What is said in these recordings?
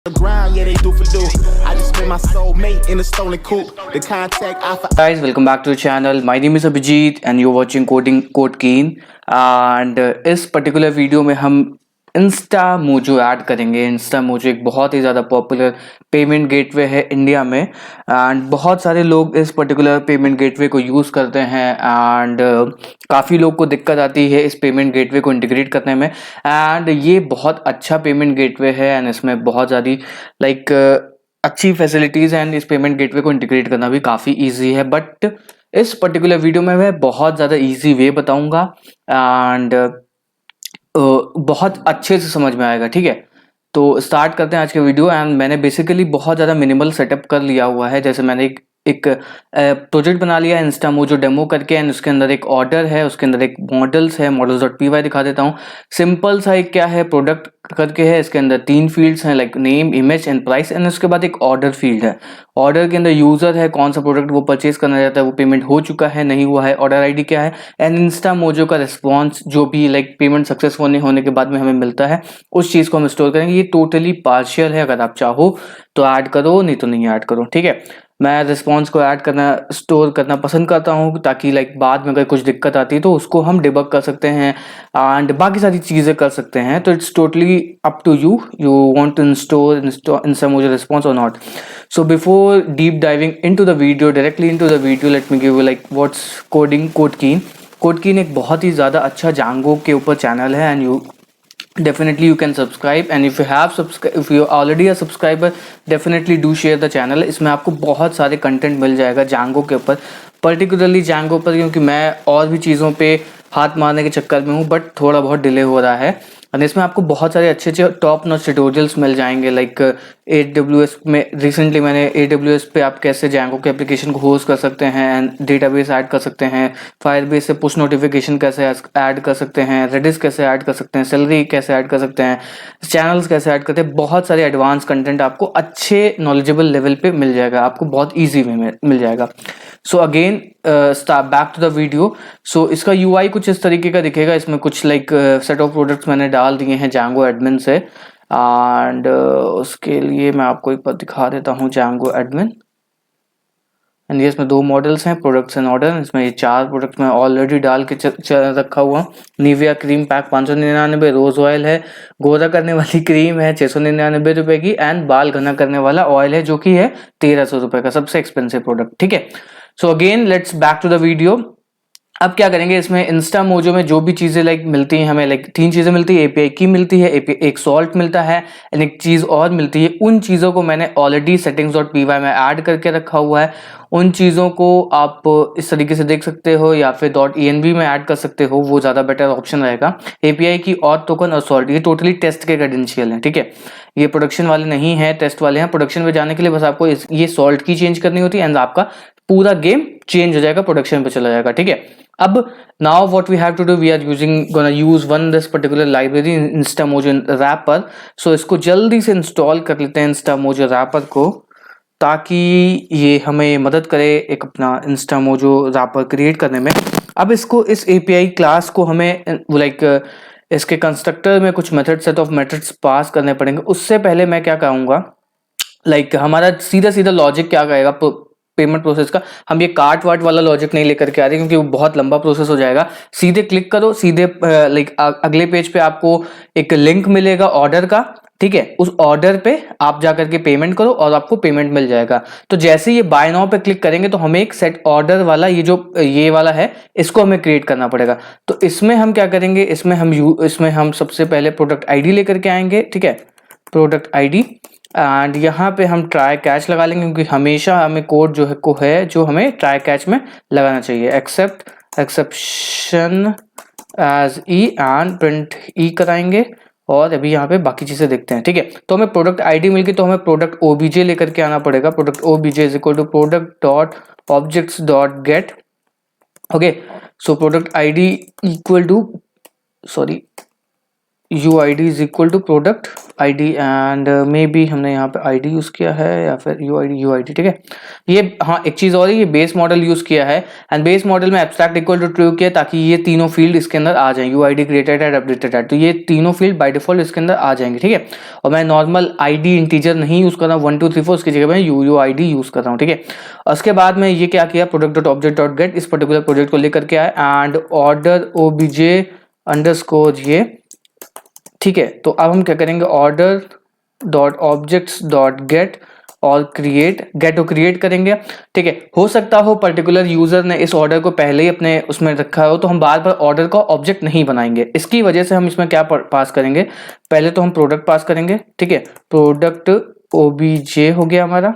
Grind, yeah, they do for do. I just met my soulmate in a stolen coupe. The contact I Guys, welcome back to the channel. My name is Abhijit and you're watching Coding Code Keen. And इस particular video में हम Insta mojo add करेंगे। Insta mojo एक बहुत ही ज़्यादा popular payment gateway है India में, and बहुत सारे लोग इस पर्टिकुलर पेमेंट गेटवे को यूज़ करते हैं। एंड काफ़ी लोग को दिक्कत आती है इस पेमेंट गेटवे को इंटीग्रेट करने में। एंड ये बहुत अच्छा पेमेंट गेटवे है एंड इसमें बहुत ज़्यादा लाइक अच्छी फैसिलिटीज़ एंड इस पेमेंट गेटवे को इंटीग्रेट करना भी काफ़ी इजी है। बट इस पर्टिकुलर वीडियो में मैं बहुत ज़्यादा इजी वे बताऊंगा एंड बहुत अच्छे से समझ में आएगा। ठीक है, तो स्टार्ट करते हैं आज के वीडियो। एंड मैंने बेसिकली बहुत ज़्यादा मिनिमल सेटअप कर लिया हुआ है। जैसे मैंने एक प्रोजेक्ट बना लिया इंस्टा मोजो डेमो करके, एंड उसके अंदर एक ऑर्डर है, उसके अंदर एक मॉडल्स है, models.py दिखा देता हूँ। सिंपल सा एक क्या है प्रोडक्ट करके है, इसके अंदर 3 फील्ड्स हैं like name, image and price, and उसके बाद एक ऑर्डर फील्ड है। ऑर्डर के अंदर यूजर है, कौन सा प्रोडक्ट वो परचेज करना चाहता है, वो पेमेंट हो चुका है नहीं हुआ है, ऑर्डर आईडी क्या है, एंड इंस्टा मोजो का रिस्पॉन्स जो भी लाइक पेमेंट सक्सेसफुल होने के बाद में हमें मिलता है, उस चीज़ को हम स्टोर करेंगे। ये टोटली पार्शियल है, अगर आप चाहो तो ऐड करो, नहीं तो नहीं ऐड करो। ठीक है, मैं रिस्पॉन्स को ऐड करना स्टोर करना पसंद करता हूँ ताकि लाइक बाद में अगर कुछ दिक्कत आती है तो उसको हम डिबग कर सकते हैं एंड बाकी सारी चीज़ें कर सकते हैं। तो it's totally up to you, you want to Instamojo response और not. So before deep diving into the video, directly into the video, let me give you like what's coding Code Keen. Code Keen एक बहुत ही ज़्यादा अच्छा Django के ऊपर channel है and you definitely you can subscribe, and if you already a subscriber, definitely do share the channel. इसमें आपको बहुत सारे कंटेंट मिल जाएगा Django के ऊपर, पर्टिकुलरली Django पर, क्योंकि मैं और भी चीज़ों पे हाथ मारने के चक्कर में हूँ बट थोड़ा बहुत डिले हो रहा है। और इसमें आपको बहुत सारे अच्छे अच्छे टॉप नॉच ट्यूटोरियल्स मिल जाएंगे लाइक AWS में। रिसेंटली मैंने AWS पे आप कैसे Django के एप्लीकेशन को होस्ट कर सकते हैं एंड डेटाबेस ऐड कर सकते हैं, फायरबेस से पुश नोटिफिकेशन कैसे ऐड कर सकते हैं, रेडिस कैसे ऐड कर सकते हैं, सैलरी कैसे ऐड कर सकते हैं, चैनल्स कैसे ऐड करते हैं, बहुत सारे एडवांस कंटेंट आपको अच्छे नॉलेजेबल लेवल पे मिल जाएगा, आपको बहुत ईजी में मिल जाएगा। So again start back to the video. So इसका UI कुछ इस तरीके का दिखेगा। इसमें कुछ लाइक सेट ऑफ प्रोडक्ट्स मैंने डाल दिए हैं Django एडमिन से, एंड उसके लिए मैं आपको एक बार दिखा देता हूँ Django एडमिन। एंड ये इसमें 2 मॉडल्स हैं, प्रोडक्ट्स एंड ऑर्डर। इसमें ये 4 प्रोडक्ट मैं ऑलरेडी डाल के रखा हुआ। Nivea cream pack 599, rose oil है, गोरा करने वाली क्रीम है 699 रुपए की, एंड बाल घना करने वाला ऑयल है जो कि है 1300 रुपए का, सबसे एक्सपेंसिव प्रोडक्ट। ठीक है, so again let's back to the video. अब क्या करेंगे, इसमें इंस्टा मोजो में जो भी चीज़ें लाइक मिलती हैं हमें, लाइक 3 चीज़ें मिलती है। एपीआई की मिलती है, एक सॉल्ट मिलता है एंड एक चीज़ और मिलती है। उन चीज़ों को मैंने ऑलरेडी settings.py में ऐड करके रखा हुआ है। उन चीज़ों को आप इस तरीके से देख सकते हो या फिर .env में ऐड कर सकते हो, वो ज़्यादा बेटर ऑप्शन रहेगा। एपीआई की और टोकन और सॉल्ट, ये टोटली टेस्ट के क्रेडेंशियल हैं। ठीक है, ये प्रोडक्शन वाले नहीं है, टेस्ट वाले हैं। प्रोडक्शन में जाने के लिए बस आपको ये सॉल्ट की चेंज करनी होती है एंड आपका पूरा गेम चेंज हो जाएगा, प्रोडक्शन पे चला जाएगा। ठीक है, अब now what we have to do, we are gonna use one this particular library Instamojo wrapper. So इसको जल्दी से इंस्टॉल कर लेते हैं इंस्टा मोजो रैपर को, ताकि ये हमें मदद करे एक अपना इंस्टा मोजो रैपर क्रिएट करने में। अब इसको इस एपीआई क्लास को हमें लाइक इसके कंस्ट्रक्टर में कुछ मेथड सेट ऑफ मेथड्स पास करने पड़ेंगे। उससे पहले मैं क्या कहूँगा, लाइक हमारा सीधा सीधा लॉजिक क्या कहेगा पेमेंट प्रोसेस का, हम ये कार्ट वार्ट वाला लॉजिक नहीं लेकर के आ रहे क्योंकि वो बहुत लंबा प्रोसेस हो जाएगा। सीधे क्लिक करो, सीधे लाइक अगले पेज पे आपको एक लिंक मिलेगा ऑर्डर का। ठीक है, उस ऑर्डर पे आप जाकर के पेमेंट करो और आपको पेमेंट मिल जाएगा। तो जैसे ये बाय नाउ पे क्लिक करेंगे तो हमें एक सेट ऑर्डर वाला ये वाला है, इसको हमें क्रिएट करना पड़ेगा। तो इसमें हम क्या करेंगे, इसमें हम सबसे पहले प्रोडक्ट आईडी लेकर के आएंगे। ठीक है, प्रोडक्ट आईडी, एंड यहाँ पे हम ट्राई कैच लगा लेंगे क्योंकि हमेशा हमें कोड जो है जो हमें ट्राई कैच में लगाना चाहिए। Exception as e and print e कराएंगे, और अभी यहाँ पे बाकी चीजें देखते हैं। ठीक है, तो हमें प्रोडक्ट आईडी मिल गई, तो हमें प्रोडक्ट ओबीजे लेकर के आना पड़ेगा। Product OBJ is equal to product dot objects dot get. Okay, so product ID equal to UID is equal to product ID and may be हमने यहाँ पे ID यूज़ किया है या फिर UID, ठीक है। ये हाँ, एक चीज़ और है, ये बेस मॉडल यूज़ किया है एंड बेस मॉडल में एब्स्ट्रैक्ट इक्वल टू ट्रू किया ताकि ये तीनों फील्ड इसके अंदर आ जाएं, UID created at updated at, तो ये तीनों फील्ड बाय डिफॉल्ट इसके अंदर आ जाएंगे, ठीक है। और मैं नॉर्मल ID इंटीजर नहीं यूज़ कर रहा हूँ 1 2 3 4, उसकी जगह मैं UUID यूज़ कर रहा हूँ, ठीक है। उसके बाद में ये क्या किया, product dot object dot gate इस पर्टिकुलर प्रोजेक्ट को लेकर के आया एंड ऑर्डर OBJ अंडरस्कोर ये, ठीक है। तो अब हम क्या करेंगे, order dot objects dot gate और क्रिएट करेंगे, ठीक है। हो सकता हो पर्टिकुलर यूजर ने इस ऑर्डर को पहले ही अपने उसमें रखा हो, तो हम बार बार ऑर्डर का ऑब्जेक्ट नहीं बनाएंगे, इसकी वजह से हम इसमें क्या पास करेंगे, पहले तो हम प्रोडक्ट पास करेंगे, ठीक है। प्रोडक्ट OBJ हो गया हमारा,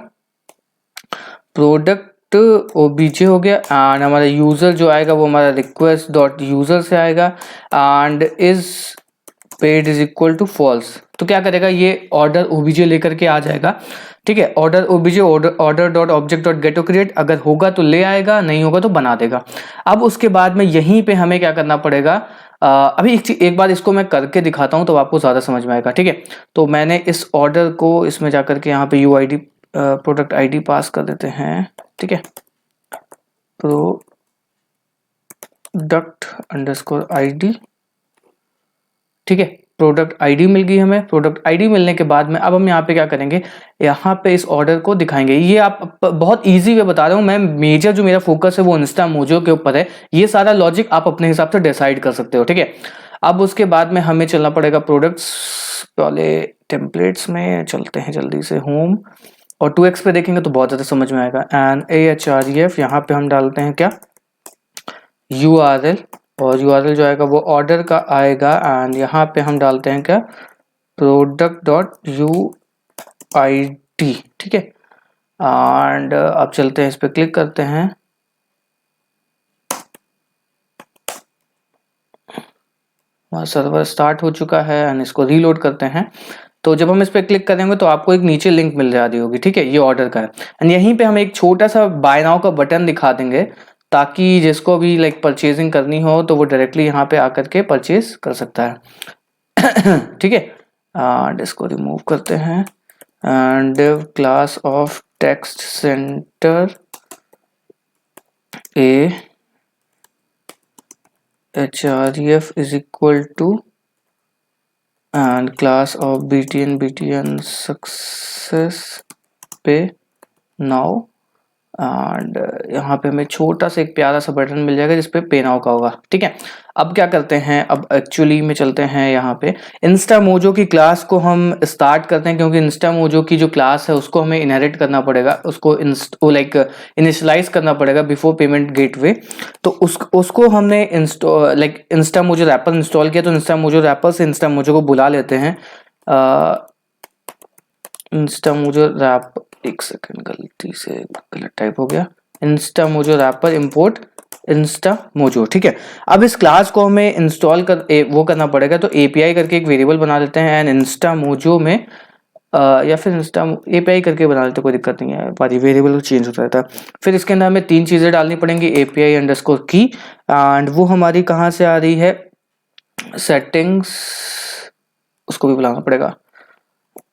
प्रोडक्ट OBJ हो गया एंड हमारा यूजर जो आएगा वो हमारा रिक्वेस्ट डॉट यूजर से आएगा and is paid is equal to false. तो क्या करेगा, ये ऑर्डर OBJ लेकर के आ जाएगा, ठीक है। Order OBJ order dot object dot get to create, अगर होगा तो ले आएगा, नहीं होगा तो बना देगा। अब उसके बाद में यहीं पे हमें क्या करना पड़ेगा, अभी एक बार इसको मैं करके दिखाता हूं तो आपको ज़्यादा समझ में आएगा, ठीक है। तो मैंने इस ऑर्डर को इसमें जाकर के यहाँ पे UID प्रोडक्ट ID पास कर देते हैं, ठीक है। प्रोडक्ट अंडरस्कोर ID, ठीक है। प्रोडक्ट ID मिल गई हमें। प्रोडक्ट ID मिलने के बाद में अब हम यहाँ पे क्या करेंगे, यहाँ पे इस ऑर्डर को दिखाएंगे। ये आप बहुत इजी वे बता रहा हूँ मैं, मेजर जो मेरा फोकस है वो इंस्टामोजो के ऊपर है। ये सारा लॉजिक आप अपने हिसाब से डिसाइड कर सकते हो, ठीक है। अब उसके बाद में हमें चलना पड़ेगा प्रोडक्ट्स वाले टेम्पलेट्स में, चलते हैं जल्दी से होम, और 2x पे देखेंगे तो बहुत ज़्यादा समझ में आएगा। एंड AHREF यहाँ पे हम डालते हैं क्या, URL, और URL जो आएगा वो ऑर्डर का आएगा एंड यहाँ पे हम डालते हैं क्या, प्रोडक्ट डॉट UID, ठीक है। एंड अब चलते हैं इस पे क्लिक करते हैं, सर्वर स्टार्ट हो चुका है एंड इसको रीलोड करते हैं। तो जब हम इस पर क्लिक करेंगे तो आपको एक नीचे लिंक मिल जा रही होगी, ठीक है, ये ऑर्डर का है एंड यहीं पे हम एक छोटा सा बाय नाउ का बटन दिखा देंगे ताकि जिसको भी लाइक परचेजिंग करनी हो तो वो डायरेक्टली यहाँ पे आकर के परचेज कर सकता है ठीक है। एंड इसको रिमूव करते हैं and class of text centre AHREF is equal to and class of BTN success पे नाउ एंड यहाँ पे हमें छोटा सा एक प्यारा सा बटन मिल जाएगा जिसपे पे नाउ का होगा, ठीक है। अब क्या करते हैं, अब एक्चुअली में चलते हैं यहाँ पे इंस्टामोजो की क्लास को हम स्टार्ट करते हैं, क्योंकि इंस्टामोजो की जो क्लास है उसको हमें इनहेरिट करना पड़ेगा, उसको लाइक इनिशियलाइज करना पड़ेगा बिफोर पेमेंट गेटवे। तो उसको हमने लाइक इंस्टामोजो रैपर इंस्टॉल किया, तो इंस्टामोजो रैपर से इंस्टामोजो को बुला लेते हैं। इंस्टामोजो रैप, एक सेकंड गलती से गलत टाइप हो गया, इंस्टामोजो रैपर इंपोर्ट इंस्टामोजो, ठीक है। अब इस क्लास को हमें इंस्टॉल वो करना पड़ेगा, तो API करके एक वेरिएबल बना लेते हैं एंड इंस्टामोजो में या फिर इंस्टा API करके बना लेते, कोई दिक्कत नहीं है, बारी वेरिएबल चेंज होता रहता है। फिर इसके अंदर हमें 3 चीज़ें डालनी पड़ेंगी, API अंडरस्कोर की एंड वो हमारी कहाँ से आ रही है, सेटिंग्स, उसको भी बुलाना पड़ेगा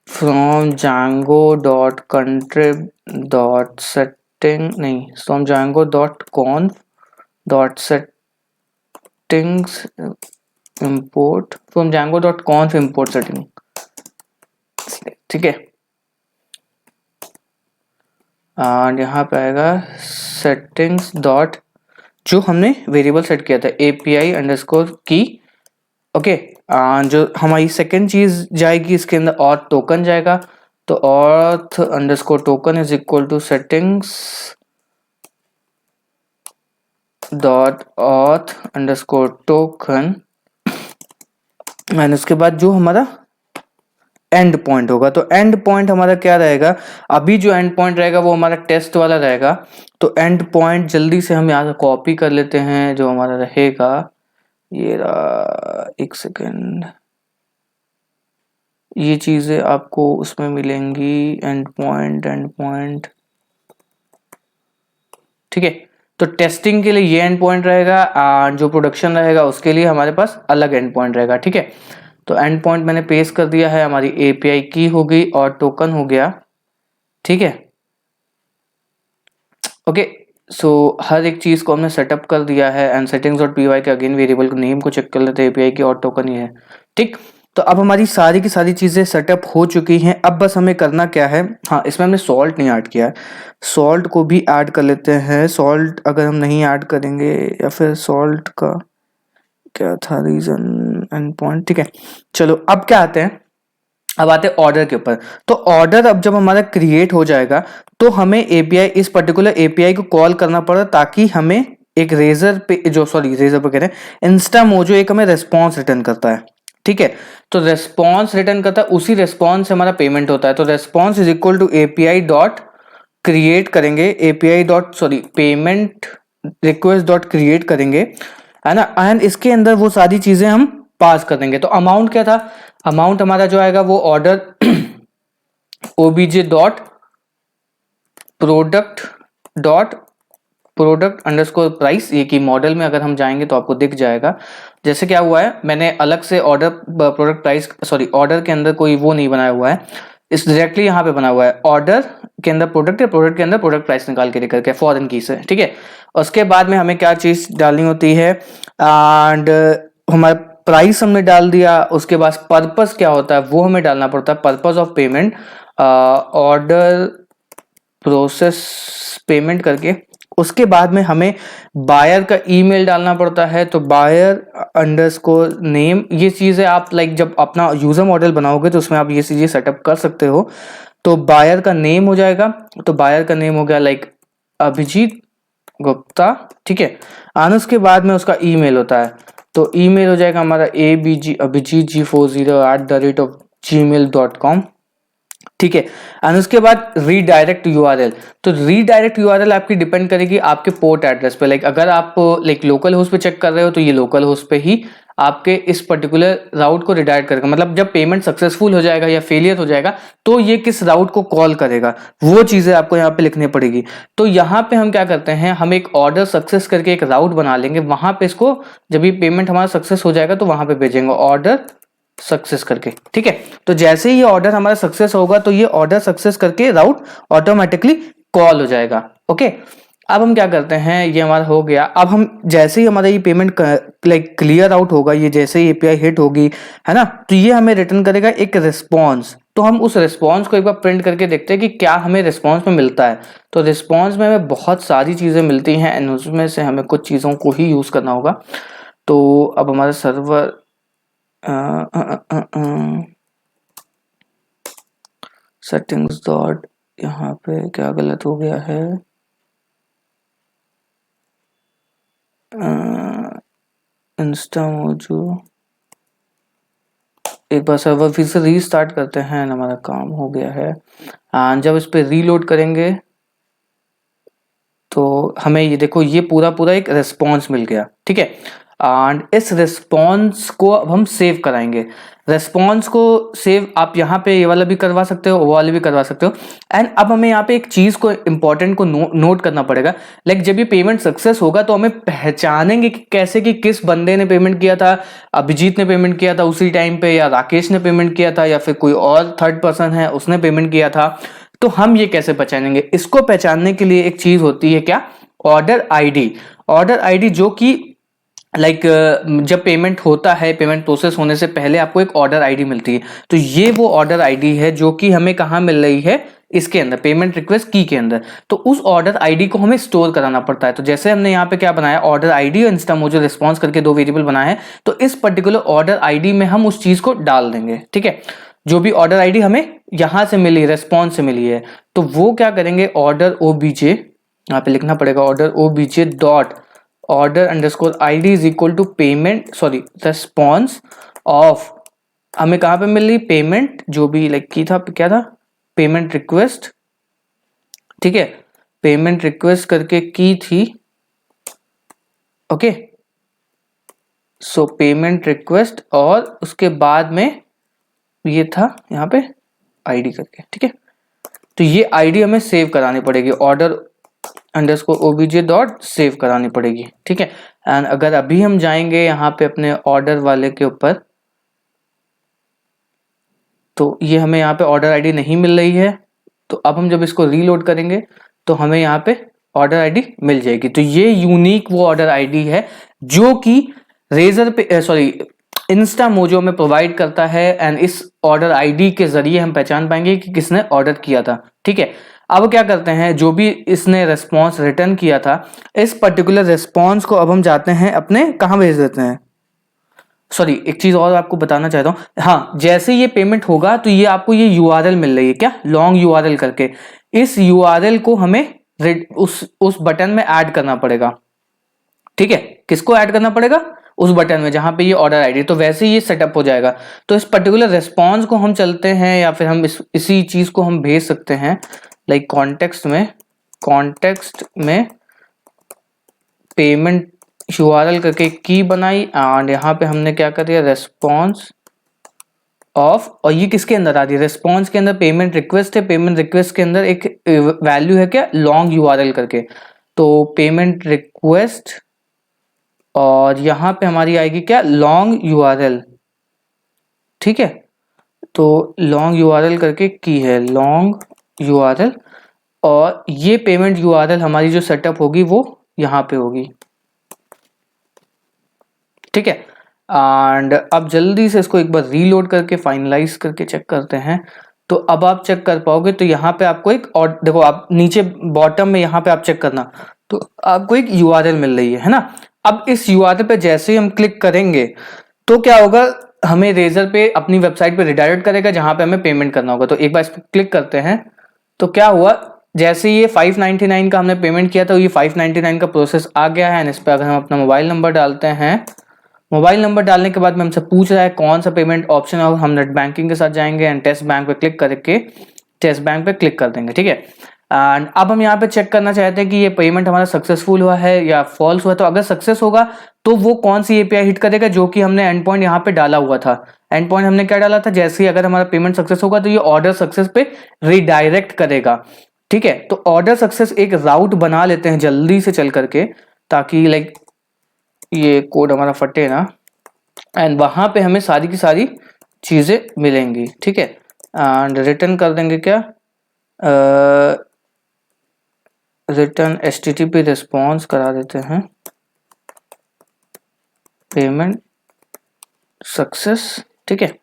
from django.contrib.setting नहीं, from django.conf.settings import from django.conf import setting, ठीक है। और यहाँ पे आएगा settings डॉट जो हमने वेरिएबल सेट किया था API अंडरस्कोर की, ओके। जो हमारी सेकेंड चीज जाएगी इसके अंदर ऑथ टोकन जाएगा, तो auth underscore token is equal to settings dot auth underscore token and उसके बाद जो हमारा एंड पॉइंट होगा, तो एंड पॉइंट हमारा क्या रहेगा, अभी जो एंड पॉइंट रहेगा वो हमारा टेस्ट वाला रहेगा। तो एंड पॉइंट जल्दी से हम यहाँ से कॉपी कर लेते हैं, जो हमारा रहेगा ये रहा, एक सेकेंड, ये चीज़ें आपको उसमें मिलेंगी, एंड पॉइंट, ठीक है। तो टेस्टिंग के लिए ये एंड पॉइंट रहेगा, जो प्रोडक्शन रहेगा उसके लिए हमारे पास अलग एंड पॉइंट रहेगा, ठीक है। तो एंड पॉइंट मैंने पेस्ट कर दिया है, हमारी एपीआई की हो गई और टोकन हो गया, ठीक है। ओके, सो हर एक चीज को हमने सेटअप कर दिया है and settings dot P Y के अगेन वेरिएबल नेम को चेक कर लेते हैं, एपीआई की और टोकन ये है, ठीक। तो अब हमारी सारी की सारी चीजें सेटअप हो चुकी हैं। अब बस हमें करना क्या है, हाँ इसमें हमने सॉल्ट नहीं ऐड किया है, सॉल्ट को भी ऐड कर लेते हैं। सॉल्ट अगर हम नहीं ऐड करेंगे, या फिर सॉल्ट का क्या था रीजन एंड पॉइंट, ठीक है। चलो अब क्या आते हैं, अब आते हैं ऑर्डर के ऊपर। तो ऑर्डर अब जब हमारा क्रिएट हो जाएगा तो हमें एपीआई, इस पर्टिकुलर एपीआई को कॉल करना पड़ा, ताकि हमें एक रेजर पे जो रेजर पे कह रहे हैं, इंस्टामोजो एक हमें रेस्पॉन्स रिटर्न करता है, ठीक है। तो रेस्पॉन्स रिटर्न करता है, उसी रेस्पॉन्स से हमारा पेमेंट होता है। तो response is equal to API dot create करेंगे, API dot payment request dot create करेंगे, है ना। एंड इसके अंदर वो सारी चीजें हम पास कर देंगे। तो अमाउंट क्या था, अमाउंट हमारा जो आएगा वो order OBJ dot product underscore price, ये की मॉडल में अगर हम जाएंगे तो आपको दिख जाएगा। जैसे क्या हुआ है, मैंने अलग से ऑर्डर प्रोडक्ट प्राइस ऑर्डर के अंदर कोई वो नहीं बनाया हुआ है, इस डायरेक्टली यहाँ पे बना हुआ है ऑर्डर के अंदर प्रोडक्ट है, प्रोडक्ट के अंदर प्रोडक्ट प्राइस निकाल के लेकर के फॉरेन की से, ठीक है। उसके बाद में हमें क्या चीज डालनी होती है, एंड हमारा प्राइस हमने डाल दिया। उसके बाद पर्पस क्या होता है वो हमें डालना पड़ता है, purpose of payment, order process payment करके। उसके बाद में हमें बायर का ईमेल डालना पड़ता है, तो बायर अंडरस्कोर नेम, ये चीजें आप जब अपना यूजर मॉडल बनाओगे तो उसमें आप ये चीजें सेटअप कर सकते हो। तो बायर का नेम हो जाएगा, तो बायर का नेम हो गया अभिजीत गुप्ता, ठीक है। और उसके बाद में उसका ईमेल होता है, तो ईमेल हो जाएगा हमारा abgabhijit40@gmail.com, ठीक है। एंड उसके बाद रीडायरेक्ट यूआरएल, तो रीडायरेक्ट यूआरएल आपकी डिपेंड करेगी आपके पोर्ट एड्रेस पे। अगर आप लोकल होस्ट पे चेक कर रहे हो तो ये लोकल होस्ट पे ही आपके इस पर्टिकुलर राउट को रिडायरेक्ट करेगा। मतलब जब पेमेंट सक्सेसफुल हो जाएगा या फेलियर हो जाएगा तो ये किस राउट को कॉल करेगा, वो चीजें आपको यहाँ पे लिखनी पड़ेगी। तो यहाँ पे हम क्या करते हैं, हम एक ऑर्डर सक्सेस करके एक राउट बना लेंगे, वहां पे इसको जब ये पेमेंट हमारा सक्सेस हो जाएगा तो वहां पे भेजेंगे ऑर्डर सक्सेस करके, ठीक है। तो जैसे ही ये ऑर्डर हमारा सक्सेस होगा तो ये ऑर्डर सक्सेस करके राउट ऑटोमेटिकली कॉल हो जाएगा, ओके। अब हम क्या करते हैं, ये हमारा हो गया। अब हम जैसे ही हमारा ये पेमेंट क्लियर आउट होगा, ये जैसे ही एपीआई हिट होगी, है ना, तो ये हमें रिटर्न करेगा एक रिस्पॉन्स। तो हम उस रिस्पॉन्स को एक बार प्रिंट करके देखते हैं कि क्या हमें रिस्पॉन्स में मिलता है। तो रिस्पॉन्स में हमें बहुत सारी चीजें मिलती हैं एंड उसमें से हमें कुछ चीजों को ही यूज करना होगा। तो अब हमारा सर्वर सेटिंग्स डॉट, यहाँ पे क्या गलत हो गया है, इंस्टामोजो, एक बार सर्वर फिर से रीस्टार्ट करते हैं, हमारा काम हो गया है। जब इस पे रीलोड करेंगे तो हमें ये देखो, ये पूरा एक रिस्पॉन्स मिल गया, ठीक है। एंड इस रिस्पॉन्स को अब हम सेव कराएंगे। रिस्पॉन्स को सेव आप यहाँ पे ये वाला भी करवा सकते हो, वो वाला भी करवा सकते हो। एंड अब हमें यहाँ पे एक चीज को इंपॉर्टेंट को नोट करना पड़ेगा। जब ये पेमेंट सक्सेस होगा तो हमें पहचानेंगे कि कैसे, कि किस बंदे ने पेमेंट किया था, अभिजीत ने पेमेंट किया था उसी टाइम पे, या राकेश ने पेमेंट किया था, या फिर कोई और थर्ड पर्सन है उसने पेमेंट किया था। तो हम ये कैसे पहचानेंगे, इसको पहचानने के लिए एक चीज होती है क्या, ऑर्डर आईडी। ऑर्डर आईडी जो कि जब पेमेंट होता है, पेमेंट प्रोसेस होने से पहले आपको एक ऑर्डर आईडी मिलती है। तो ये वो ऑर्डर आईडी है जो कि हमें कहाँ मिल रही है, इसके अंदर पेमेंट रिक्वेस्ट की के अंदर। तो उस ऑर्डर आईडी को हमें स्टोर कराना पड़ता है। तो जैसे हमने यहाँ पे क्या बनाया, ऑर्डर आईडी और इंस्टामोजो रिस्पॉन्स करके दो वेरिएबल बनाए हैं, तो इस पर्टिकुलर ऑर्डर आईडी में हम उस चीज को डाल देंगे, ठीक है। जो भी ऑर्डर आईडी हमें यहां से मिली, रेस्पॉन्स से मिली है, तो वो क्या करेंगे, ऑर्डर ओबीजे, यहाँ पे लिखना पड़ेगा order OBJ dot order underscore ID is equal to payment response of, हमें कहां पे मिल रही पेमेंट, जो भी की था, क्या था, पेमेंट रिक्वेस्ट, ठीक है, पेमेंट रिक्वेस्ट करके की थी, ओके। सो पेमेंट रिक्वेस्ट और उसके बाद में ये था यहाँ पे आईडी करके, ठीक है। तो ये आईडी हमें सेव करानी पड़ेगी, order underscore OBJ dot save करानी पड़ेगी, ठीक है। एंड अगर अभी हम जाएंगे यहाँ पे अपने ऑर्डर वाले के ऊपर, तो ये हमें यहाँ पे ऑर्डर आईडी नहीं मिल रही है। तो अब हम जब इसको रीलोड करेंगे तो हमें यहाँ पे ऑर्डर आईडी मिल जाएगी। तो ये यूनिक वो ऑर्डर आईडी है जो कि रेजर पे सॉरी इंस्टा मोजो में प्रोवाइड करता है, एंड इस ऑर्डर आईडी के जरिए हम पहचान पाएंगे कि किसने ऑर्डर किया था। ठीक है, अब क्या करते हैं, जो भी इसने रिस्पॉन्स रिटर्न किया था, इस पर्टिकुलर रिस्पॉन्स को अब हम जाते हैं अपने कहाँ भेज देते हैं। सॉरी, एक चीज और आपको बताना चाहता हूँ, हाँ, जैसे ये पेमेंट होगा तो ये आपको ये यूआरएल मिल रही है क्या, लॉन्ग यूआरएल करके, इस यूआरएल को हमें उस बटन में ऐड करना पड़ेगा। ठीक है, किसको ऐड करना पड़ेगा, उस बटन में जहां पे ये ऑर्डर आईडी, तो वैसे ही ये सेटअप हो जाएगा। तो इस पर्टिकुलर रिस्पॉन्स को हम चलते हैं या फिर हम इसी चीज को हम भेज सकते हैं, लाइक कॉन्टेक्स्ट में पेमेंट यूआरएल करके की बनाई, एंड यहाँ पे हमने क्या कर दिया, रेस्पॉन्स ऑफ, और ये किसके अंदर आ रही है, रेस्पॉन्स के अंदर पेमेंट रिक्वेस्ट है, पेमेंट रिक्वेस्ट के अंदर एक वैल्यू है क्या, लॉन्ग यूआरएल करके, तो पेमेंट रिक्वेस्ट, और यहाँ पे हमारी आएगी क्या, लॉन्ग यूआरएल। ठीक है, तो लॉन्ग यूआरएल करके की है, लॉन्ग यूआरएल, और ये पेमेंट यूआरएल हमारी जो सेटअप होगी वो यहाँ पे होगी। ठीक है, एंड अब जल्दी से इसको एक बार रीलोड करके फाइनलाइज करके चेक करते हैं। तो अब आप चेक कर पाओगे, तो यहाँ पे आपको एक, और देखो आप नीचे बॉटम में यहाँ पे आप चेक करना, तो आपको एक यूआरएल मिल रही है ना। अब इस यूआरएल पे जैसे ही हम क्लिक करेंगे तो क्या होगा, हमें रेजर पे अपनी वेबसाइट पे रिडायरेक्ट करेगा जहां पे हमें पेमेंट करना होगा। तो एक बार इस पर क्लिक करते हैं, तो क्या हुआ, जैसे ये 599 का हमने पेमेंट किया था, ये 599 का प्रोसेस आ गया है। इस पर अगर हम अपना मोबाइल नंबर डालते हैं, मोबाइल नंबर डालने के बाद में हमसे पूछ रहा है कौन सा पेमेंट ऑप्शन है, हम नेट बैंकिंग के साथ जाएंगे एंड टेस्ट बैंक पे क्लिक करके टेस्ट बैंक पे क्लिक कर देंगे। ठीक है, एंड अब हम यहाँ पे चेक करना चाहते हैं कि ये पेमेंट हमारा सक्सेसफुल हुआ है या फॉल्स हुआ है। तो अगर सक्सेस होगा तो वो कौन सी एपीआई हिट करेगा, जो कि हमने एंड पॉइंट यहाँ पे डाला हुआ था। एंड पॉइंट हमने क्या डाला था, जैसे ही अगर हमारा पेमेंट सक्सेस होगा तो ये ऑर्डर सक्सेस पे रिडायरेक्ट करेगा। ठीक है, तो ऑर्डर सक्सेस एक राउट बना लेते हैं जल्दी से चल करके, ताकि लाइक ये कोड हमारा फटे ना, एंड वहां पे हमें सारी की सारी चीजें मिलेंगी। ठीक है, एंड रिटर्न कर देंगे क्या, रिटर्न एचटीटीपी रिस्पॉन्स करा देते हैं, पेमेंट सक्सेस। ठीक है,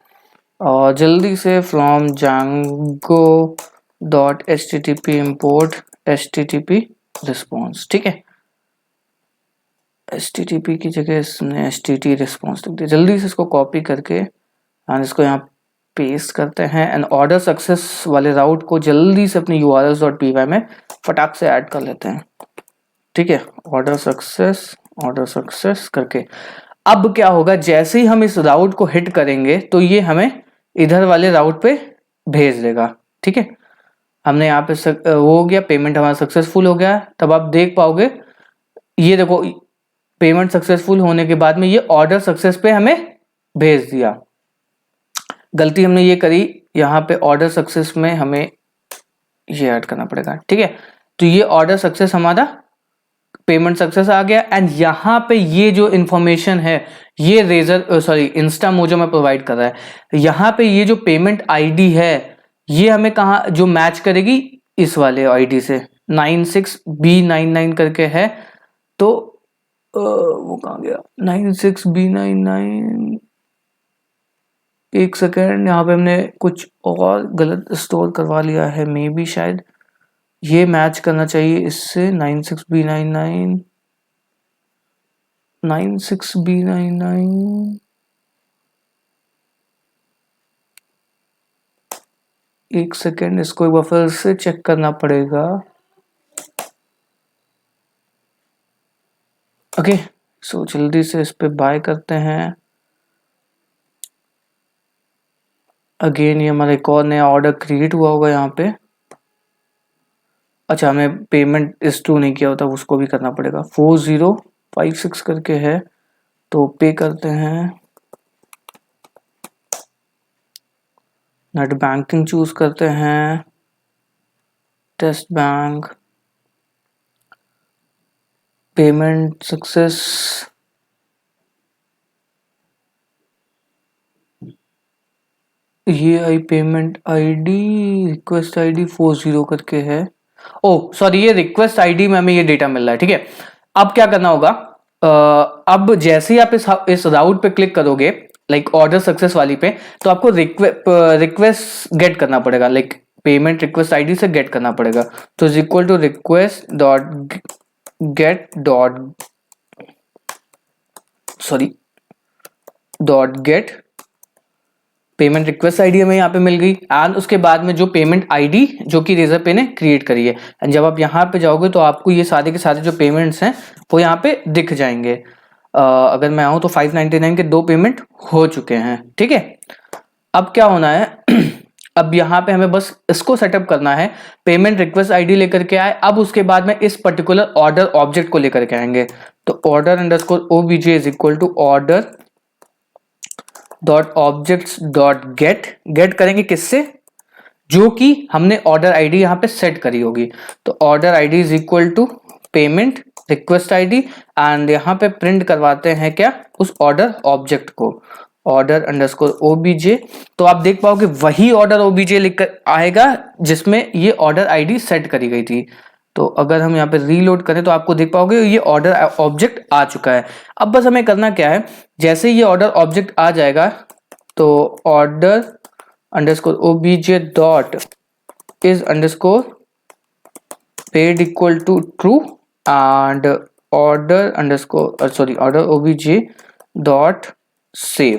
और जल्दी से from Django dot H T T P import H T T P response. ठीक है, एच टी टी पी की जगह इसने एच टी टी रिस्पॉन्स लिख दिया। जल्दी से इसको कॉपी करके एंड इसको यहाँ पेस्ट करते हैं, एंड ऑर्डर सक्सेस वाले राउट को जल्दी से अपनी urls.py में फटाक से ऐड कर लेते हैं। ठीक है, ऑर्डर सक्सेस करके अब क्या होगा, जैसे ही हम इस राउट को हिट करेंगे तो ये हमें इधर वाले राउट पे भेज देगा। ठीक है, हमने यहाँ पे वो हो गया, पेमेंट हमारा सक्सेसफुल हो गया। तब आप देख पाओगे, ये देखो पेमेंट सक्सेसफुल होने के बाद में ये ऑर्डर सक्सेस पे हमें भेज दिया। गलती हमने ये करी, यहाँ पे ऑर्डर सक्सेस में हमें ये ऐड करना पड़ेगा। ठीक है, तो ये ऑर्डर सक्सेस हमारा पेमेंट सक्सेस आ गया, एंड यहाँ पे ये जो इंफॉर्मेशन है ये रेजर सॉरी इंस्टा मोजो में प्रोवाइड कर रहा है। यहाँ पे ये जो पेमेंट आईडी है ये हमें कहाँ जो मैच करेगी, इस वाले आईडी से 96B99 करके है। तो वो कहाँ गया 96B99, एक सेकेंड, यहाँ पे हमने कुछ और गलत स्टोर करवा लिया है, मे बी शायद ये मैच करना चाहिए इससे। 96B99 एक सेकेंड, इसको एक बार फिर से चेक करना पड़ेगा। ओके, सो जल्दी से इस पे बाय करते हैं। अगेन ये हमारा एक और नया ऑर्डर क्रिएट हुआ होगा यहाँ पे। अच्छा, हमें पेमेंट इस टू नहीं किया होता, उसको भी करना पड़ेगा। 4056 करके है, तो पे करते हैं। नेट बैंकिंग चूज करते हैं, टेस्ट बैंक, पेमेंट सक्सेस, ये आई पेमेंट आईडी रिक्वेस्ट आईडी 40 करके है। ओ सॉरी, ये रिक्वेस्ट आईडी में हमें ये डेटा मिल रहा है, ठीक है। अब क्या करना होगा, अब जैसे ही आप इस राउट पे क्लिक करोगे, लाइक ऑर्डर सक्सेस वाली पे, तो आपको रिक्वेस्ट गेट करना पड़ेगा, लाइक पेमेंट रिक्वेस्ट आईडी से गेट करना पड़ेगा। तो is equal to request dot get dot get payment request ID हमें यहाँ पे मिल गई, एंड उसके बाद में जो पेमेंट आईडी जो कि रेजरपे ने क्रिएट करी है। एंड जब आप यहाँ पे जाओगे तो आपको ये सारे के सारे जो पेमेंट्स हैं वो यहाँ पे दिख जाएंगे। अगर मैं आऊँ तो 599 के 2 पेमेंट हो चुके हैं, ठीक है। अब क्या होना है अब यहाँ पे हमें बस इसको सेटअप करना है, पेमेंट रिक्वेस्ट आईडी लेकर के आए। अब उसके बाद में इस पर्टिकुलर ऑर्डर ऑब्जेक्ट को लेकर के आएंगे। तो order underscore obj is equal to order dot objects dot get करेंगे किससे, जो कि हमने ऑर्डर आईडी यहाँ पे सेट करी होगी। तो order ID is equal to payment request ID, and यहाँ पे प्रिंट करवाते हैं क्या, उस ऑर्डर ऑब्जेक्ट को, ऑर्डर अंडरस्कोर obj। तो आप देख पाओगे वही ऑर्डर obj लिखकर आएगा जिसमें ये ऑर्डर आईडी सेट करी गई थी। तो अगर हम यहाँ पे रीलोड करें तो आपको देख पाओगे ये ऑर्डर ऑब्जेक्ट आ चुका है। अब बस हमें करना क्या है, जैसे ये ऑर्डर ऑब्जेक्ट आ जाएगा तो order underscore obj dot is underscore paid equal to true, and order underscore order obj dot save,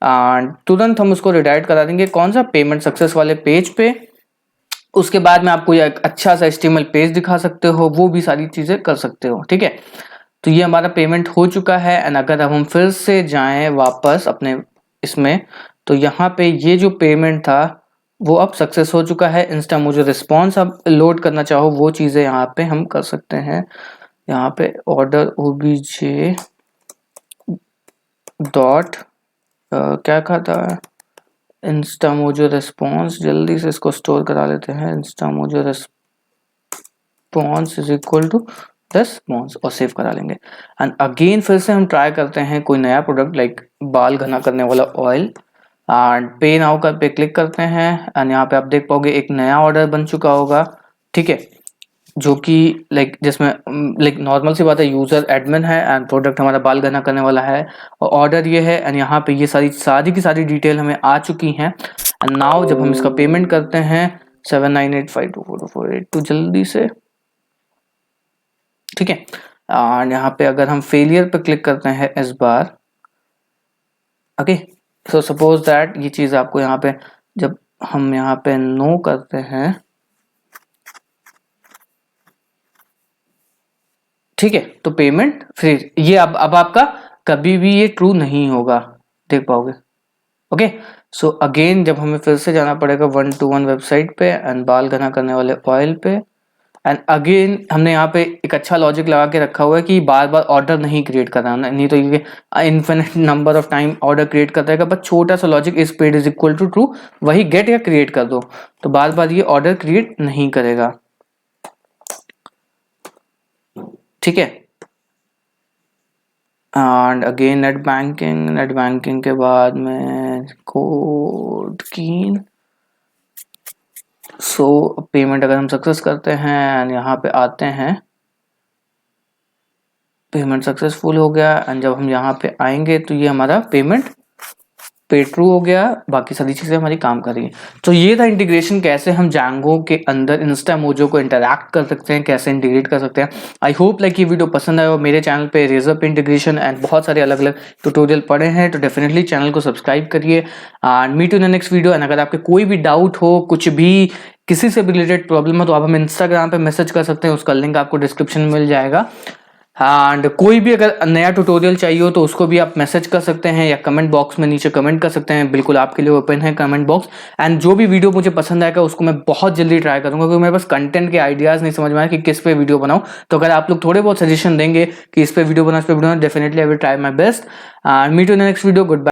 and तुरंत हम उसको रिडायरेक्ट करा देंगे कौन सा, पेमेंट सक्सेस वाले पेज पे। उसके बाद में आपको एक अच्छा सा HTML पेज दिखा सकते हो, वो भी सारी चीजें कर सकते हो, ठीक है। तो ये हमारा पेमेंट हो चुका है। एंड अगर हम फिर से जाएं वापस अपने इसमें, तो यहाँ पे ये जो पेमेंट था वो अब सक्सेस हो चुका है। इंस्टा मुझे रिस्पॉन्स अब लोड करना चाहो वो चीजें यहाँ पे हम कर सकते हैं। यहाँ पे ऑर्डर obj डॉट क्या खाता है, इंस्टामोजो रिस्पॉन्स, जल्दी से इसको स्टोर करा लेते हैं। Instamojo response is equal to response और सेव करा लेंगे। एंड अगेन फिर से हम ट्राई करते हैं कोई नया प्रोडक्ट, लाइक बाल घना करने वाला ऑयल, एंड पे नाउ का पे क्लिक करते हैं। एंड यहाँ पे आप देख पाओगे एक नया ऑर्डर बन चुका होगा, ठीक है, जो कि लाइक जिसमें लाइक नॉर्मल सी बात है, यूजर एडमिन है एंड प्रोडक्ट हमारा बाल घना करने वाला है और ऑर्डर ये है। एंड यहाँ पे ये सारी की सारी डिटेल हमें आ चुकी हैं। एंड नाउ जब हम इसका पेमेंट करते हैं 7985242482 जल्दी से, ठीक है। एंड यहाँ पे अगर हम फेलियर पे क्लिक करते हैं इस बार, ओके, सो सपोज दैट ये चीज आपको यहाँ पे जब हम यहाँ पे नो करते हैं, ठीक है, तो पेमेंट फिर ये अब आपका कभी भी ये ट्रू नहीं होगा, देख पाओगे। ओके, सो अगेन जब हमें फिर से जाना पड़ेगा 121 वेबसाइट पे एंड बाल घना करने वाले ऑयल पे। एंड अगेन हमने यहाँ पे एक अच्छा लॉजिक लगा के रखा हुआ है कि बार बार ऑर्डर नहीं क्रिएट करना, नहीं तो ये infinite number of time order create करता है। बस छोटा सा लॉजिक, इस paid is equal to true, वही गेट या क्रिएट कर दो, तो बार बार ये ऑर्डर क्रिएट नहीं करेगा, ठीक है। एंड अगेन नेट बैंकिंग के बाद में कोड कीन। सो पेमेंट अगर हम सक्सेस करते हैं एंड यहाँ पे आते हैं, पेमेंट सक्सेसफुल हो गया। एंड जब हम यहाँ पे आएंगे तो ये हमारा पेमेंट पे ट्रू हो गया, बाकी सारी चीजें हमारी काम कर रही है। तो ये था इंटीग्रेशन, कैसे हम जैंगो के अंदर इंस्टामोजो को इंटरैक्ट कर सकते हैं, कैसे इंटीग्रेट कर सकते हैं। आई होप लाइक ये वीडियो पसंद आया हो। मेरे चैनल पे रेजर पे इंटीग्रेशन एंड बहुत सारे अलग अलग ट्यूटोरियल पड़े हैं, तो डेफिनेटली चैनल को सब्सक्राइब करिए and meet you in the next video. And अगर आपके कोई भी डाउट हो, कुछ भी किसी से भी रिलेटेड प्रॉब्लम हो, तो आप हमें इंस्टाग्राम पे मैसेज कर सकते हैं, उसका लिंक आपको डिस्क्रिप्शन में मिल जाएगा। एंड कोई भी अगर नया ट्यूटोरियल चाहिए हो तो उसको भी आप मैसेज कर सकते हैं या कमेंट बॉक्स में नीचे कमेंट कर सकते हैं, बिल्कुल आपके लिए ओपन है कमेंट बॉक्स। एंड जो भी वीडियो मुझे पसंद आएगा उसको मैं बहुत जल्दी ट्राई करूंगा, क्योंकि मेरे पास कंटेंट के आइडियाज नहीं समझ में आया कि किस पे वीडियो बनाऊं। तो अगर आप लोग थोड़े बहुत सजेशन देंगे कि इस पे वीडियो बनाओ, इस पे वीडियो बनाओ, definitely I will try my best. Meet you in the next video, good bye.